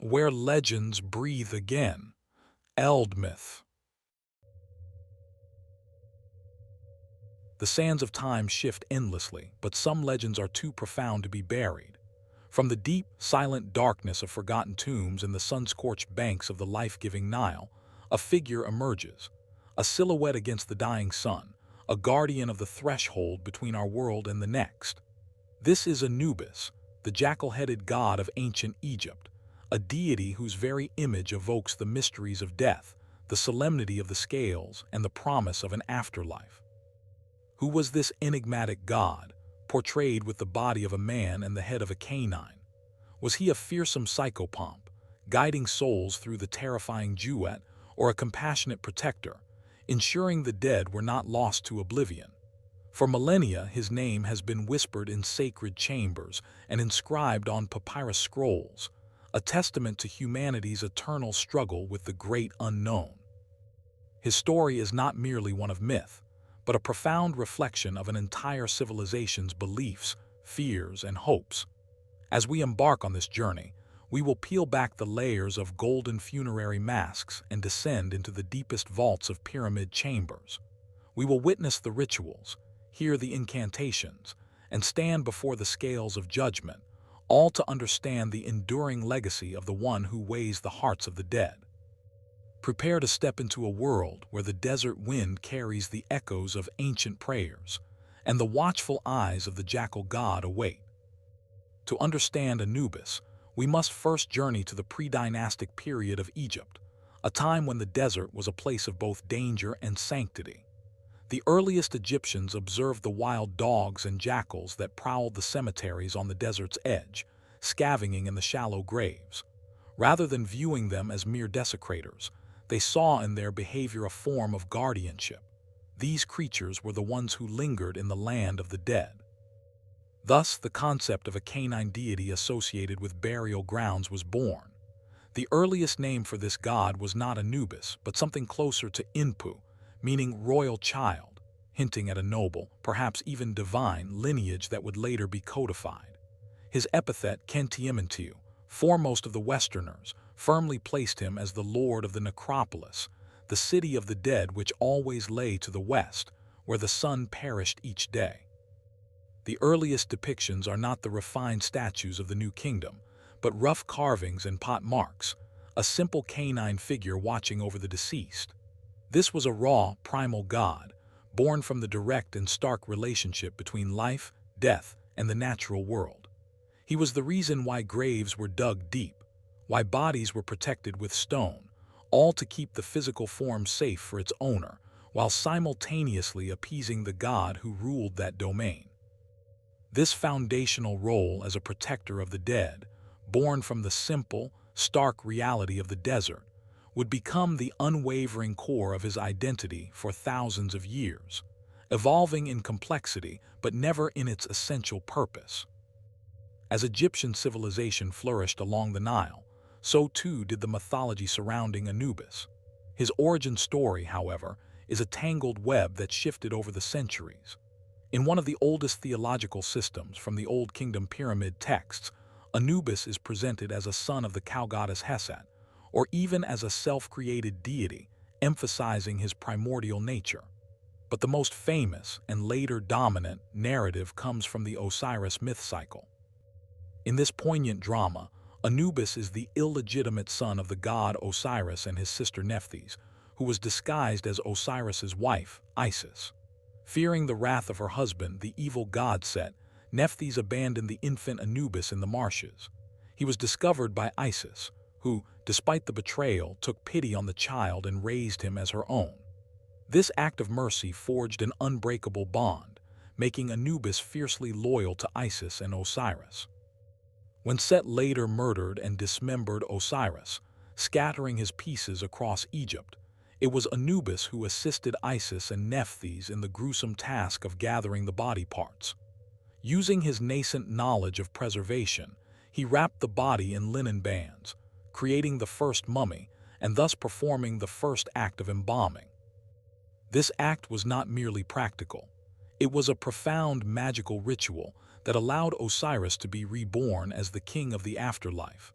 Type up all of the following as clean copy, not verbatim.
Where legends breathe again. Eldmyth. The sands of time shift endlessly, but some legends are too profound to be buried. From the deep, silent darkness of forgotten tombs and the sun-scorched banks of the life-giving Nile, a figure emerges, a silhouette against the dying sun, a guardian of the threshold between our world and the next. This is Anubis, the jackal-headed god of ancient Egypt, a deity whose very image evokes the mysteries of death, the solemnity of the scales, and the promise of an afterlife. Who was this enigmatic god, portrayed with the body of a man and the head of a canine? Was he a fearsome psychopomp, guiding souls through the terrifying duet, or a compassionate protector, ensuring the dead were not lost to oblivion? For millennia, his name has been whispered in sacred chambers and inscribed on papyrus scrolls, a testament to humanity's eternal struggle with the great unknown. His story is not merely one of myth, but a profound reflection of an entire civilization's beliefs, fears, and hopes. As we embark on this journey, we will peel back the layers of golden funerary masks and descend into the deepest vaults of pyramid chambers. We will witness the rituals, hear the incantations, and stand before the scales of judgment, all to understand the enduring legacy of the one who weighs the hearts of the dead. Prepare to step into a world where the desert wind carries the echoes of ancient prayers, and the watchful eyes of the jackal god await. To understand Anubis, we must first journey to the pre-dynastic period of Egypt, a time when the desert was a place of both danger and sanctity. The earliest Egyptians observed the wild dogs and jackals that prowled the cemeteries on the desert's edge, scavenging in the shallow graves. Rather than viewing them as mere desecrators, they saw in their behavior a form of guardianship. These creatures were the ones who lingered in the land of the dead. Thus, the concept of a canine deity associated with burial grounds was born. The earliest name for this god was not Anubis, but something closer to Inpu, meaning royal child, hinting at a noble, perhaps even divine, lineage that would later be codified. His epithet, Kentiamentiu, foremost of the Westerners, firmly placed him as the lord of the necropolis, the city of the dead which always lay to the west, where the sun perished each day. The earliest depictions are not the refined statues of the New Kingdom, but rough carvings and pot marks, a simple canine figure watching over the deceased. This was a raw, primal god, born from the direct and stark relationship between life, death, and the natural world. He was the reason why graves were dug deep, why bodies were protected with stone, all to keep the physical form safe for its owner, while simultaneously appeasing the god who ruled that domain. This foundational role as a protector of the dead, born from the simple, stark reality of the desert, would become the unwavering core of his identity for thousands of years, evolving in complexity but never in its essential purpose. As Egyptian civilization flourished along the Nile, so too did the mythology surrounding Anubis. His origin story, however, is a tangled web that shifted over the centuries. In one of the oldest theological systems from the Old Kingdom pyramid texts, Anubis is presented as a son of the cow goddess Hesat, or even as a self-created deity, emphasizing his primordial nature. But the most famous and later dominant narrative comes from the Osiris myth cycle. In this poignant drama, Anubis is the illegitimate son of the god Osiris and his sister Nephthys, who was disguised as Osiris's wife, Isis. Fearing the wrath of her husband, the evil god Set, Nephthys abandoned the infant Anubis in the marshes. He was discovered by Isis, who, despite the betrayal, took pity on the child and raised him as her own. This act of mercy forged an unbreakable bond, making Anubis fiercely loyal to Isis and Osiris. When Set later murdered and dismembered Osiris, scattering his pieces across Egypt, it was Anubis who assisted Isis and Nephthys in the gruesome task of gathering the body parts. Using his nascent knowledge of preservation, he wrapped the body in linen bands, creating the first mummy and thus performing the first act of embalming. This act was not merely practical. It was a profound magical ritual that allowed Osiris to be reborn as the king of the afterlife,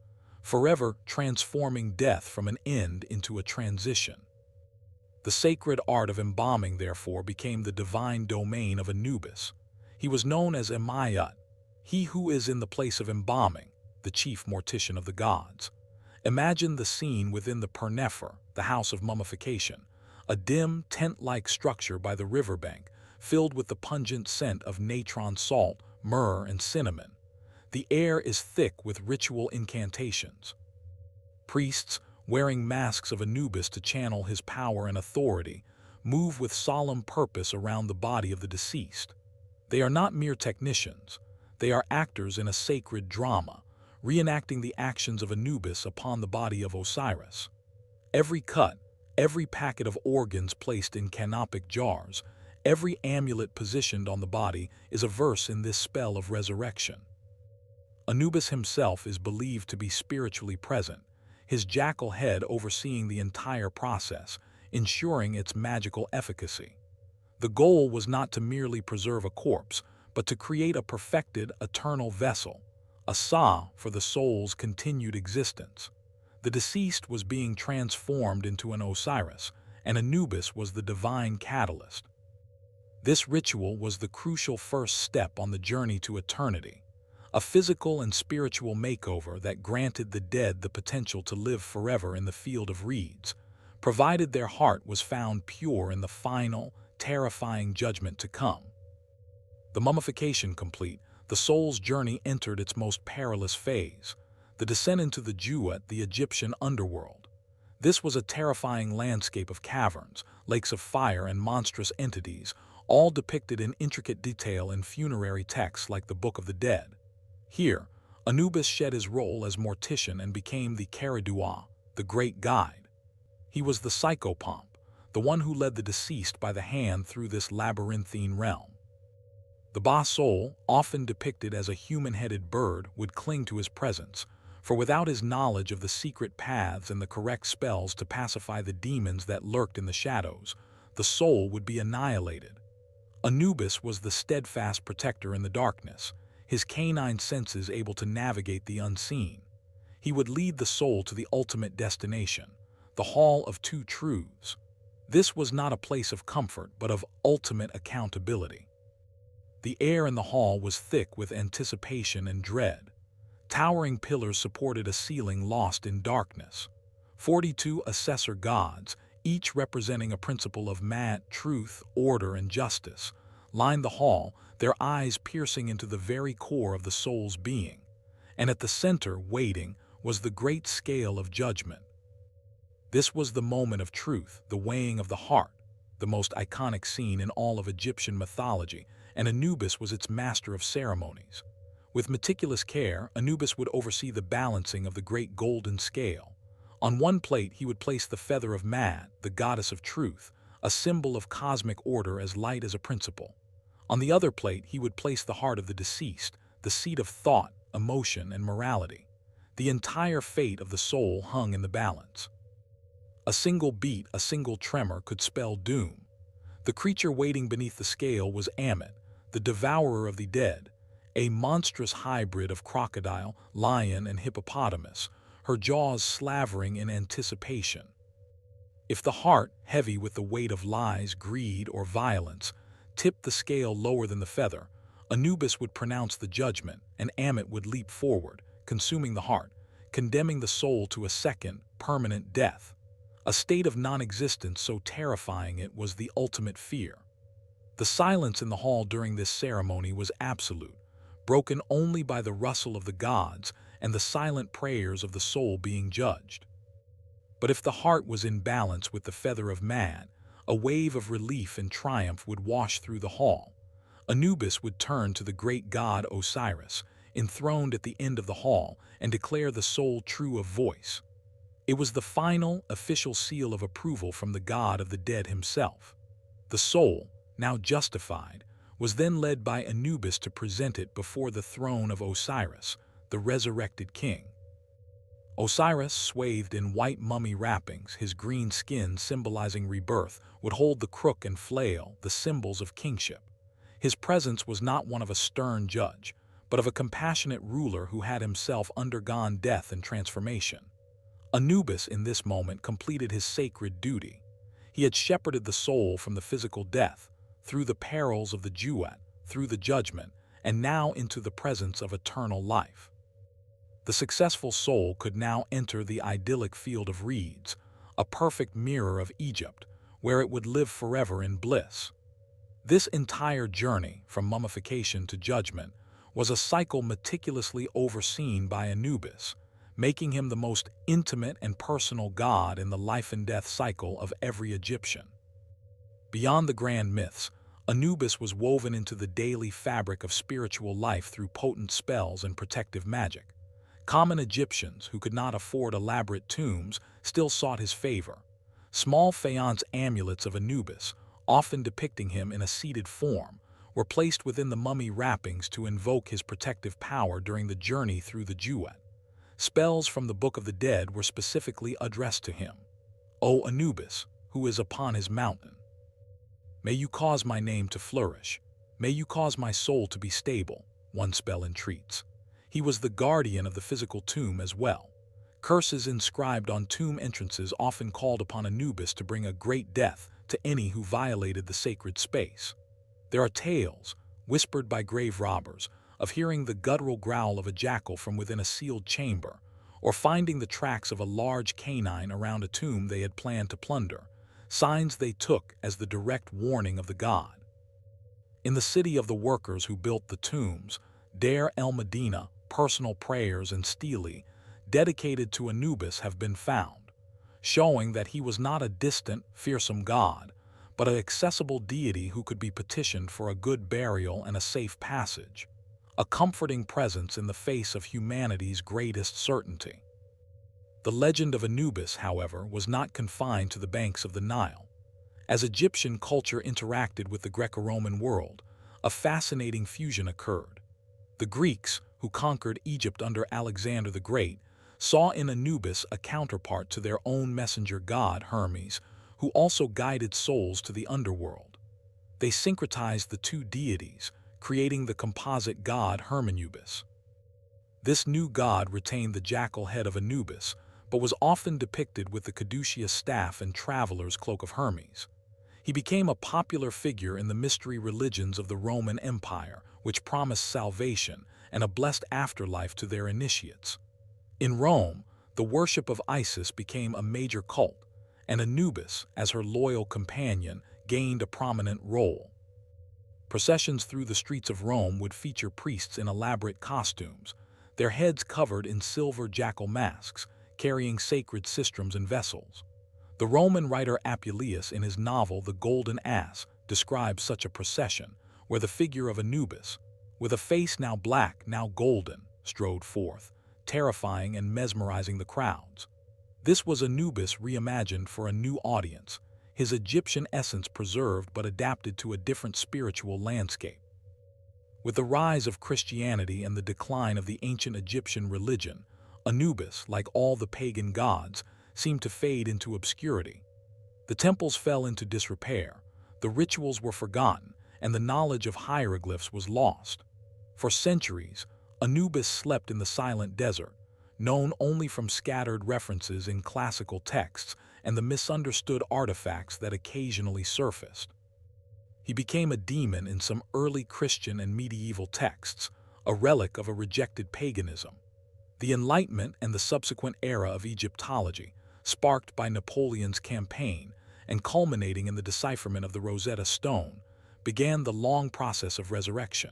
forever transforming death from an end into a transition. The sacred art of embalming, therefore, became the divine domain of Anubis. He was known as Emayut, he who is in the place of embalming, the chief mortician of the gods. Imagine the scene within the Pernefer, the house of mummification, a dim, tent-like structure by the riverbank, filled with the pungent scent of natron salt, myrrh, and cinnamon. The air is thick with ritual incantations. Priests, wearing masks of Anubis to channel his power and authority, move with solemn purpose around the body of the deceased. They are not mere technicians. They are actors in a sacred drama, reenacting the actions of Anubis upon the body of Osiris. Every cut, every packet of organs placed in canopic jars, every amulet positioned on the body is a verse in this spell of resurrection. Anubis himself is believed to be spiritually present, his jackal head overseeing the entire process, ensuring its magical efficacy. The goal was not to merely preserve a corpse, but to create a perfected, eternal vessel, a sa for the soul's continued existence. The deceased was being transformed into an Osiris, and Anubis was the divine catalyst. This ritual was the crucial first step on the journey to eternity, a physical and spiritual makeover that granted the dead the potential to live forever in the field of reeds, provided their heart was found pure in the final, terrifying judgment to come. The mummification complete, the soul's journey entered its most perilous phase, the descent into the Jewat, the Egyptian underworld. This was a terrifying landscape of caverns, lakes of fire, and monstrous entities, all depicted in intricate detail in funerary texts like the Book of the Dead. Here, Anubis shed his role as mortician and became the Caridua, the great guide. He was the psychopomp, the one who led the deceased by the hand through this labyrinthine realm. The Ba soul, often depicted as a human-headed bird, would cling to his presence, for without his knowledge of the secret paths and the correct spells to pacify the demons that lurked in the shadows, the soul would be annihilated. Anubis was the steadfast protector in the darkness, his canine senses able to navigate the unseen. He would lead the soul to the ultimate destination, the Hall of Two Truths. This was not a place of comfort, but of ultimate accountability. The air in the hall was thick with anticipation and dread. Towering pillars supported a ceiling lost in darkness. 42 assessor gods, each representing a principle of truth, order, and justice, lined the hall, their eyes piercing into the very core of the soul's being. And at the center, waiting, was the great scale of judgment. This was the moment of truth, the weighing of the heart, the most iconic scene in all of Egyptian mythology, and Anubis was its master of ceremonies. With meticulous care, Anubis would oversee the balancing of the great golden scale. On one plate he would place the feather of Mad, the goddess of truth, a symbol of cosmic order as light as a principle. On the other plate he would place the heart of the deceased, the seat of thought, emotion, and morality. The entire fate of the soul hung in the balance. A single beat, a single tremor could spell doom. The creature waiting beneath the scale was Ammit, the devourer of the dead, a monstrous hybrid of crocodile, lion, and hippopotamus, her jaws slavering in anticipation. If the heart, heavy with the weight of lies, greed, or violence, tipped the scale lower than the feather, Anubis would pronounce the judgment, and Ammit would leap forward, consuming the heart, condemning the soul to a second, permanent death. A state of non-existence so terrifying it was the ultimate fear. The silence in the hall during this ceremony was absolute, broken only by the rustle of the gods and the silent prayers of the soul being judged. But if the heart was in balance with the feather of Mad, a wave of relief and triumph would wash through the hall. Anubis would turn to the great god Osiris, enthroned at the end of the hall, and declare the soul true of voice. It was the final, official seal of approval from the god of the dead himself. The soul, now justified, was then led by Anubis to present it before the throne of Osiris, the resurrected king. Osiris, swathed in white mummy wrappings, his green skin symbolizing rebirth, would hold the crook and flail, the symbols of kingship. His presence was not one of a stern judge, but of a compassionate ruler who had himself undergone death and transformation. Anubis in this moment completed his sacred duty. He had shepherded the soul from the physical death, through the perils of the duat, through the judgment, and now into the presence of eternal life. The successful soul could now enter the idyllic field of reeds, a perfect mirror of Egypt, where it would live forever in bliss. This entire journey, from mummification to judgment, was a cycle meticulously overseen by Anubis, making him the most intimate and personal god in the life and death cycle of every Egyptian. Beyond the grand myths, Anubis was woven into the daily fabric of spiritual life through potent spells and protective magic. Common Egyptians, who could not afford elaborate tombs, still sought his favor. Small faience amulets of Anubis, often depicting him in a seated form, were placed within the mummy wrappings to invoke his protective power during the journey through the duat. Spells from the Book of the Dead were specifically addressed to him. "O Anubis, who is upon his mountain, may you cause my name to flourish. May you cause my soul to be stable," one spell entreats. He was the guardian of the physical tomb as well. Curses inscribed on tomb entrances often called upon Anubis to bring a great death to any who violated the sacred space. There are tales, whispered by grave robbers, of hearing the guttural growl of a jackal from within a sealed chamber, or finding the tracks of a large canine around a tomb they had planned to plunder, signs they took as the direct warning of the god. In the city of the workers who built the tombs, Deir el-Medina, personal prayers and stelae dedicated to Anubis have been found, showing that he was not a distant, fearsome god, but an accessible deity who could be petitioned for a good burial and a safe passage, a comforting presence in the face of humanity's greatest certainty. The legend of Anubis, however, was not confined to the banks of the Nile. As Egyptian culture interacted with the Greco-Roman world, a fascinating fusion occurred. The Greeks, who conquered Egypt under Alexander the Great, saw in Anubis a counterpart to their own messenger god Hermes, who also guided souls to the underworld. They syncretized the two deities, creating the composite god Hermanubis. This new god retained the jackal head of Anubis, but was often depicted with the caduceus staff and traveler's cloak of Hermes. He became a popular figure in the mystery religions of the Roman Empire, which promised salvation and a blessed afterlife to their initiates. In Rome, the worship of Isis became a major cult, and Anubis, as her loyal companion, gained a prominent role. Processions through the streets of Rome would feature priests in elaborate costumes, their heads covered in silver jackal masks, carrying sacred sistrums and vessels. The Roman writer Apuleius, in his novel The Golden Ass, describes such a procession, where the figure of Anubis, with a face now black, now golden, strode forth, terrifying and mesmerizing the crowds. This was Anubis reimagined for a new audience, his Egyptian essence preserved but adapted to a different spiritual landscape. With the rise of Christianity and the decline of the ancient Egyptian religion, Anubis, like all the pagan gods, seemed to fade into obscurity. The temples fell into disrepair, the rituals were forgotten, and the knowledge of hieroglyphs was lost. For centuries, Anubis slept in the silent desert, known only from scattered references in classical texts and the misunderstood artifacts that occasionally surfaced. He became a demon in some early Christian and medieval texts, a relic of a rejected paganism. The Enlightenment and the subsequent era of Egyptology, sparked by Napoleon's campaign and culminating in the decipherment of the Rosetta Stone, began the long process of resurrection.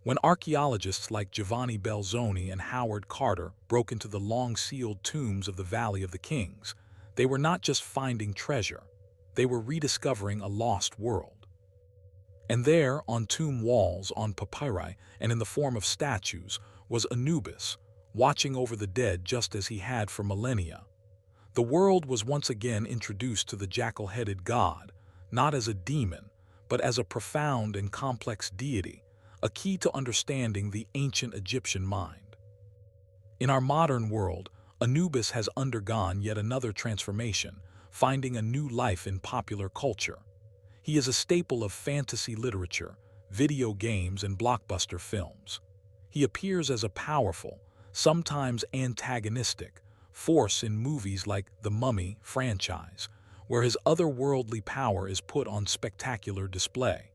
When archaeologists like Giovanni Belzoni and Howard Carter broke into the long-sealed tombs of the Valley of the Kings, they were not just finding treasure, they were rediscovering a lost world. And there, on tomb walls, on papyri, and in the form of statues, was Anubis, watching over the dead just as he had for millennia. The world was once again introduced to the jackal-headed god, not as a demon, but as a profound and complex deity, a key to understanding the ancient Egyptian mind. In our modern world, Anubis has undergone yet another transformation, finding a new life in popular culture. He is a staple of fantasy literature, video games, and blockbuster films. He appears as a powerful, sometimes antagonistic, force in movies like the Mummy franchise, where his otherworldly power is put on spectacular display.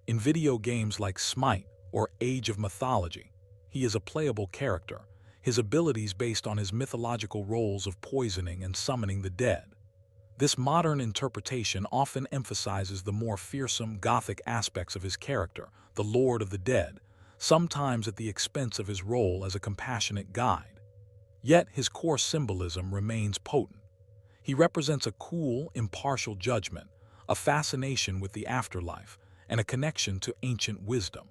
In video games like Smite or Age of Mythology, he is a playable character, his abilities based on his mythological roles of poisoning and summoning the dead. This modern interpretation often emphasizes the more fearsome Gothic aspects of his character, the Lord of the Dead, sometimes at the expense of his role as a compassionate guide. Yet his core symbolism remains potent. He represents a cool, impartial judgment, a fascination with the afterlife, and a connection to ancient wisdom.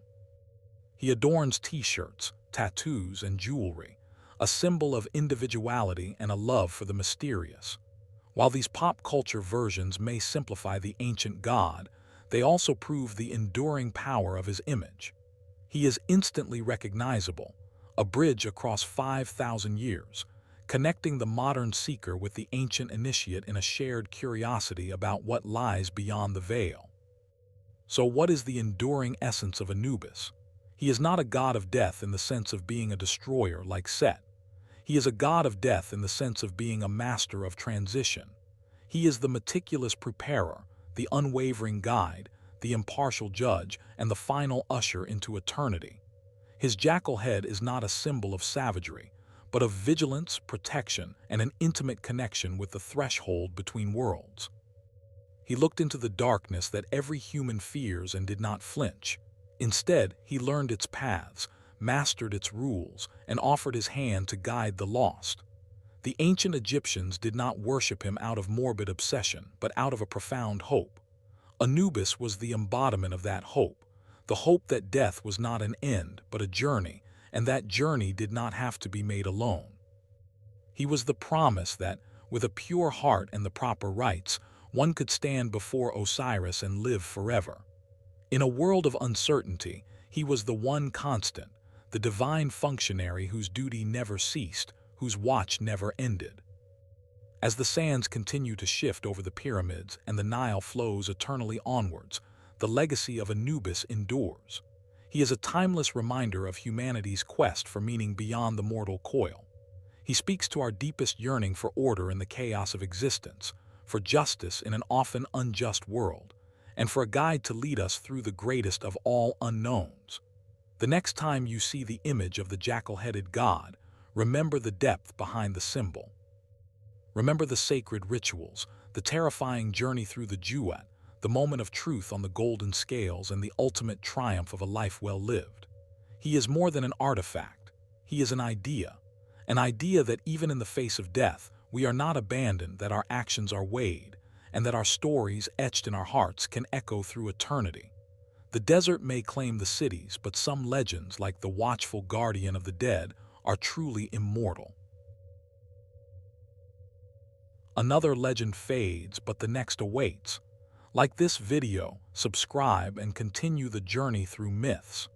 He adorns t-shirts, tattoos, and jewelry, a symbol of individuality and a love for the mysterious. While these pop culture versions may simplify the ancient god, they also prove the enduring power of his image. He is instantly recognizable, a bridge across 5,000 years, connecting the modern seeker with the ancient initiate in a shared curiosity about what lies beyond the veil. So what is the enduring essence of Anubis? He is not a god of death in the sense of being a destroyer like Set. He is a god of death in the sense of being a master of transition. He is the meticulous preparer, the unwavering guide, the impartial judge, and the final usher into eternity. His jackal head is not a symbol of savagery, but of vigilance, protection, and an intimate connection with the threshold between worlds. He looked into the darkness that every human fears and did not flinch. Instead, he learned its paths, mastered its rules, and offered his hand to guide the lost. The ancient Egyptians did not worship him out of morbid obsession, but out of a profound hope. Anubis was the embodiment of that hope, the hope that death was not an end, but a journey, and that journey did not have to be made alone. He was the promise that, with a pure heart and the proper rites, one could stand before Osiris and live forever. In a world of uncertainty, he was the one constant, the divine functionary whose duty never ceased, whose watch never ended. As the sands continue to shift over the pyramids and the Nile flows eternally onwards, the legacy of Anubis endures. He is a timeless reminder of humanity's quest for meaning beyond the mortal coil. He speaks to our deepest yearning for order in the chaos of existence, for justice in an often unjust world, and for a guide to lead us through the greatest of all unknowns. The next time you see the image of the jackal-headed god, remember the depth behind the symbol. Remember the sacred rituals, the terrifying journey through the duat, the moment of truth on the golden scales, and the ultimate triumph of a life well lived. He is more than an artifact. He is an idea that even in the face of death, we are not abandoned, that our actions are weighed, and that our stories etched in our hearts can echo through eternity. The desert may claim the cities, but some legends, like the watchful guardian of the dead, are truly immortal. Another legend fades, but the next awaits. Like this video, subscribe and continue the journey through myths.